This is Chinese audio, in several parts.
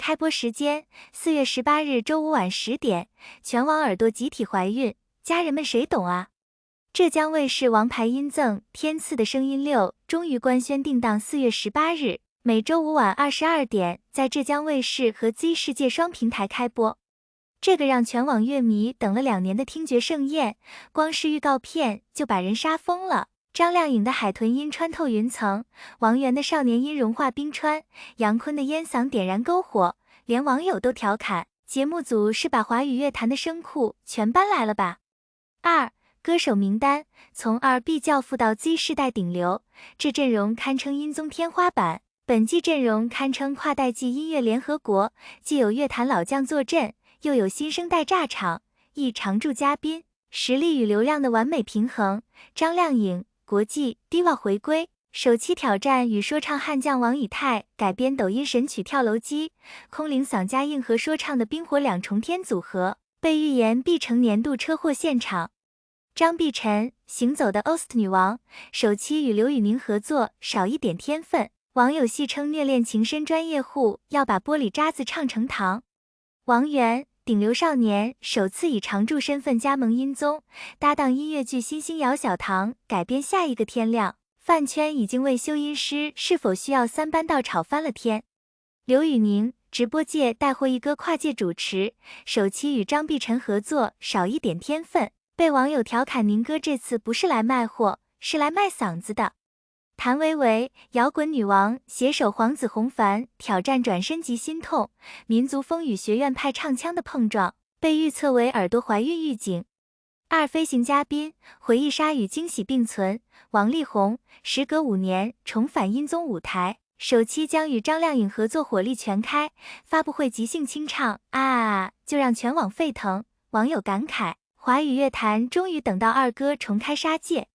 开播时间：4月18日周五晚10点，全网耳朵集体怀孕，家人们谁懂啊？浙江卫视王牌音赠《天赐的声音6》终于官宣定档4月18日，每周五晚22点在浙江卫视和 Z 世界双平台开播。这个让全网乐迷等了2年的听觉盛宴，光是预告片就把人杀疯了。张靓颖的海豚音穿透云层，王源的少年音融化冰川，杨坤的烟嗓点燃篝火，连网友都调侃节目组是把华语乐坛的声库全搬来了吧。歌手名单，从 R&B 教父到 Z 世代顶流，这阵容堪称音综天花板。本季阵容堪称跨代际音乐联合国，既有乐坛老将坐镇，又有新生代炸场，亦常驻嘉宾，实力与流量的完美平衡。张靓颖国际 Diva 回归，首期挑战与说唱悍将王以太改编抖音神曲《跳楼机》，空灵嗓加硬核说唱的冰火两重天组合，被预言必成年度车祸现场。张碧晨行走的 OST 女王，首期与刘宇宁合作少一点天分，网友戏称虐恋情深专业户要把玻璃渣子唱成糖。王源顶流少年首次以常驻身份加盟音综，搭档音乐剧新星姚小棠改编下一个天亮，饭圈已经为修音师是否需要3班到吵翻了天。刘宇宁直播界带货一哥跨界主持，首期与张碧晨合作少一点天分，被网友调侃宁哥这次不是来卖货，是来卖嗓子的。谭维维摇滚女王携手黄子弘凡挑战转身即心痛，民族风与学院派唱腔的碰撞，被预测为耳朵怀孕预警。飞行嘉宾回忆杀与惊喜并存，王力宏时隔5年重返音综舞台，首期将与张靓颖合作火力全开，发布会即兴清唱就让全网沸腾，网友感慨华语乐坛终于等到二哥重开杀戒。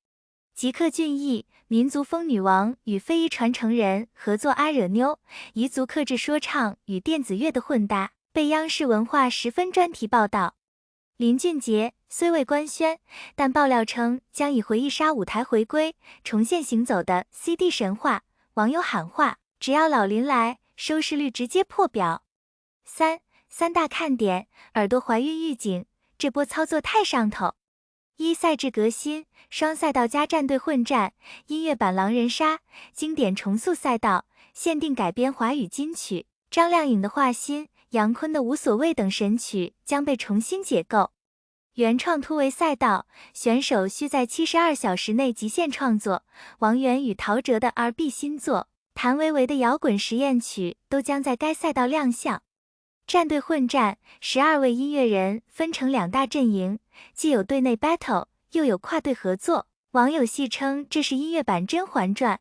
吉克隽逸民族风女王与非遗传承人合作阿惹妞，彝族克制说唱与电子乐的混搭，被央视文化10分专题报道。林俊杰虽未官宣，但爆料称将以回忆杀舞台回归，重现行走的 CD 神话，网友喊话只要老林来，收视率直接破表。三大看点，耳朵怀孕预警，这波操作太上头。赛制革新，双赛道加战队混战，音乐版狼人杀，经典重塑赛道，限定改编华语金曲，张靓颖的画心，杨坤的无所谓等神曲将被重新解构。原创突围赛道，选手需在72小时内极限创作，王源与陶喆的 R&B 新作，谭维维的摇滚实验曲都将在该赛道亮相。战队混战，12位音乐人分成2大阵营，既有队内 battle， 又有跨队合作，网友戏称这是音乐版《甄嬛传》。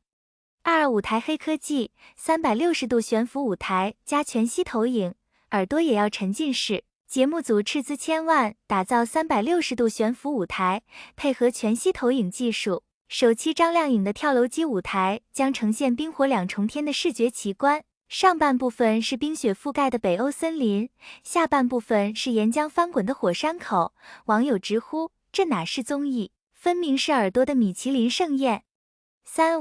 舞台黑科技，360度悬浮舞台加全息投影，耳朵也要沉浸式。节目组斥资千万打造360度悬浮舞台，配合全息投影技术，首期张靓颖的跳楼机舞台将呈现冰火两重天的视觉奇观。上半部分是冰雪覆盖的北欧森林，下半部分是岩浆翻滚的火山口，网友直呼这哪是综艺，分明是耳朵的米其林盛宴。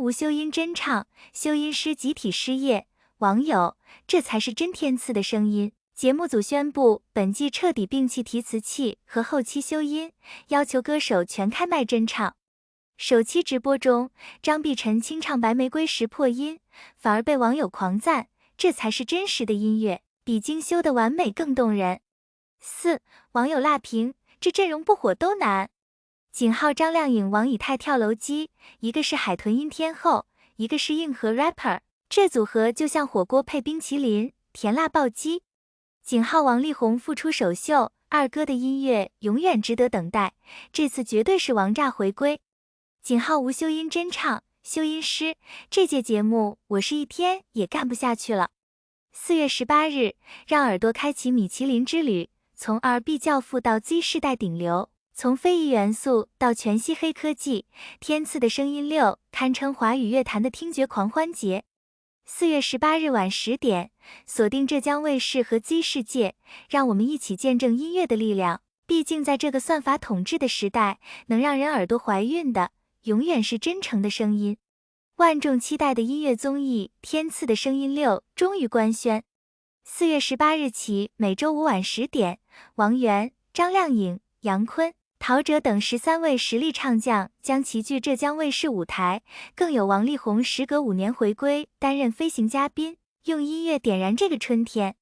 无修音真唱，修音师集体失业，网友这才是真天赐的声音。节目组宣布本季彻底摒弃提词器和后期修音，要求歌手全开麦真唱。首期直播中，张碧晨清唱白玫瑰时破音，反而被网友狂赞，这才是真实的音乐，比精修的完美更动人。网友辣评，这阵容不火都难。井号张靓颖王以太跳楼机，一个是海豚音天后，一个是硬核 rapper， 这组合就像火锅配冰淇淋，甜辣暴击。井号王力宏复出首秀，二哥的音乐永远值得等待，这次绝对是王炸回归。井号无修音真唱，修音师，这届节目我是一天也干不下去了。4月18日，让耳朵开启米其林之旅，从 R&B 教父到 Z 世代顶流，从非遗元素到全息黑科技，天赐的声音6堪称华语乐坛的听觉狂欢节。4月18日晚10点，锁定浙江卫视和 Z 世界，让我们一起见证音乐的力量。毕竟在这个算法统治的时代，能让人耳朵怀孕的永远是真诚的声音。万众期待的音乐综艺《天赐的声音6》终于官宣。4月18日起，每周五晚10点，王源、张靓颖、杨坤、陶喆等13位实力唱将将齐聚浙江卫视舞台，更有王力宏时隔5年回归，担任飞行嘉宾，用音乐点燃这个春天。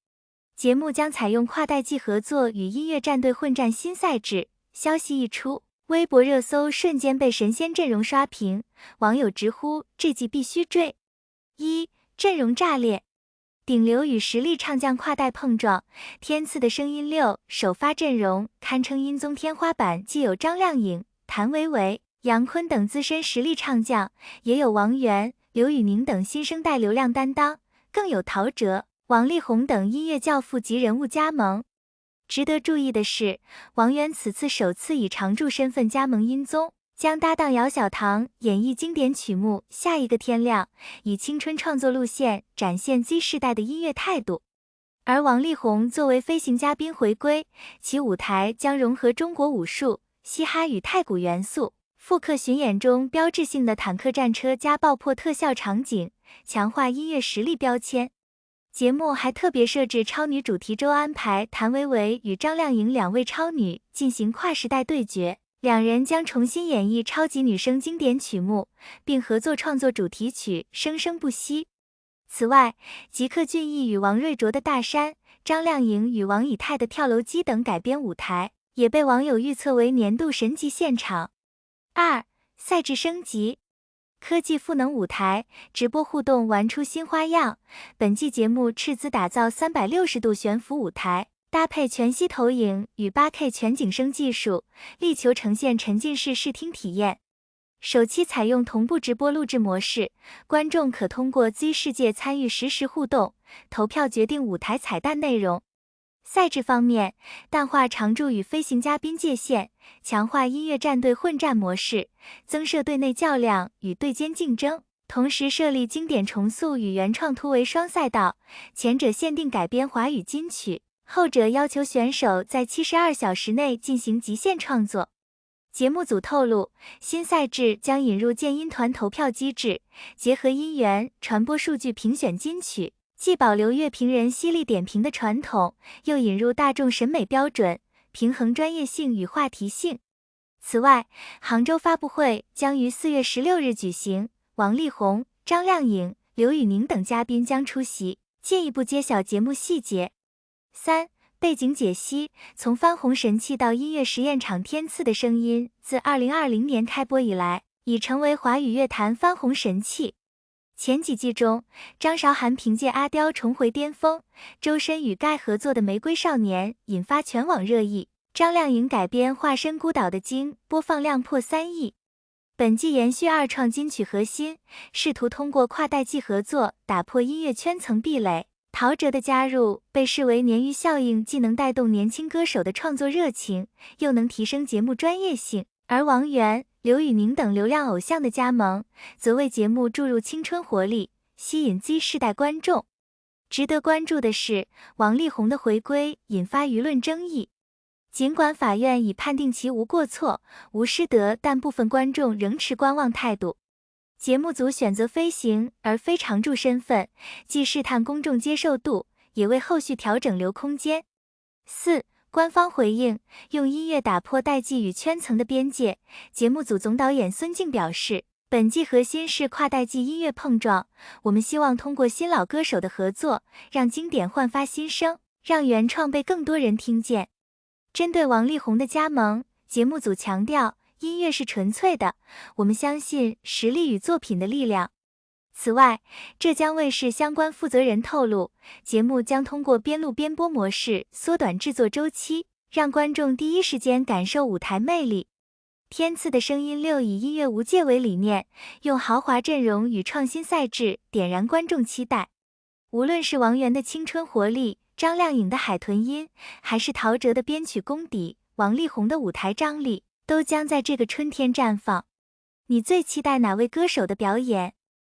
节目将采用跨代际合作与音乐战队混战新赛制。消息一出，微博热搜瞬间被神仙阵容刷屏，网友直呼这季必须追。阵容炸裂，顶流与实力唱将跨代碰撞，天赐的声音6首发阵容堪称音综天花板，既有张靓颖、谭维维、杨坤等资深实力唱将，也有王源、刘宇宁等新生代流量担当，更有陶喆、王力宏等音乐教父级人物加盟。值得注意的是，王源此次首次以常驻身份加盟音综，将搭档姚小棠演绎经典曲目《下一个天亮》，以青春创作路线展现 Z 世代的音乐态度。而王力宏作为飞行嘉宾回归，其舞台将融合中国武术、嘻哈与太鼓元素，复刻巡演中标志性的坦克战车加爆破特效场景，强化音乐实力标签。节目还特别设置超女主题周，安排谭维维与张靓颖2位超女进行跨时代对决，两人将重新演绎超级女声经典曲目，并合作创作主题曲《生生不息》。此外，吉克隽逸与王瑞卓的《大山》，张靓颖与王以太的《跳楼机》等改编舞台，也被网友预测为年度神级现场。赛制升级，科技赋能舞台，直播互动玩出新花样。本季节目斥资打造360度悬浮舞台，搭配全息投影与 8K 全景声技术，力求呈现沉浸式视听体验。首期采用同步直播录制模式，观众可通过 Z 世界参与实时互动，投票决定舞台彩蛋内容。赛制方面，淡化常驻与飞行嘉宾界限，强化音乐战队混战模式，增设队内较量与队间竞争，同时设立经典重塑与原创突围双赛道，前者限定改编华语金曲，后者要求选手在72小时内进行极限创作。节目组透露，新赛制将引入建音团投票机制，结合音源传播数据评选金曲，既保留乐评人犀利点评的传统，又引入大众审美标准，平衡专业性与话题性。此外，杭州发布会将于4月16日举行，王力宏、张靓颖、刘宇宁等嘉宾将出席，进一步揭晓节目细节。背景解析，从翻红神器到音乐实验场，天赐的声音自2020年开播以来，已成为华语乐坛翻红神器。前几季中，张韶涵凭借《阿刁》重回巅峰，周深与盖合作的《玫瑰少年》引发全网热议，张靓颖改编《化身孤岛的鲸》播放量破3亿。本季延续二创金曲核心，试图通过跨代际合作打破音乐圈层壁垒。陶喆的加入被视为鲶鱼效应，既能带动年轻歌手的创作热情，又能提升节目专业性。而王源、刘宇宁等流量偶像的加盟，则为节目注入青春活力，吸引 Z 世代观众。值得关注的是，王力宏的回归引发舆论争议。尽管法院已判定其无过错、无失德，但部分观众仍持观望态度。节目组选择飞行而非常驻身份，既试探公众接受度，也为后续调整留空间。官方回应，用音乐打破代际与圈层的边界。节目组总导演孙静表示，本季核心是跨代际音乐碰撞，我们希望通过新老歌手的合作，让经典焕发新生，让原创被更多人听见。针对王力宏的加盟，节目组强调，音乐是纯粹的，我们相信实力与作品的力量。此外，浙江卫视相关负责人透露，节目将通过边录边播模式缩短制作周期，让观众第一时间感受舞台魅力。天赐的声音6以音乐无界为理念，用豪华阵容与创新赛制点燃观众期待。无论是王源的青春活力，张靓颖的海豚音，还是陶喆的编曲功底，王力宏的舞台张力，都将在这个春天绽放。你最期待哪位歌手的表演？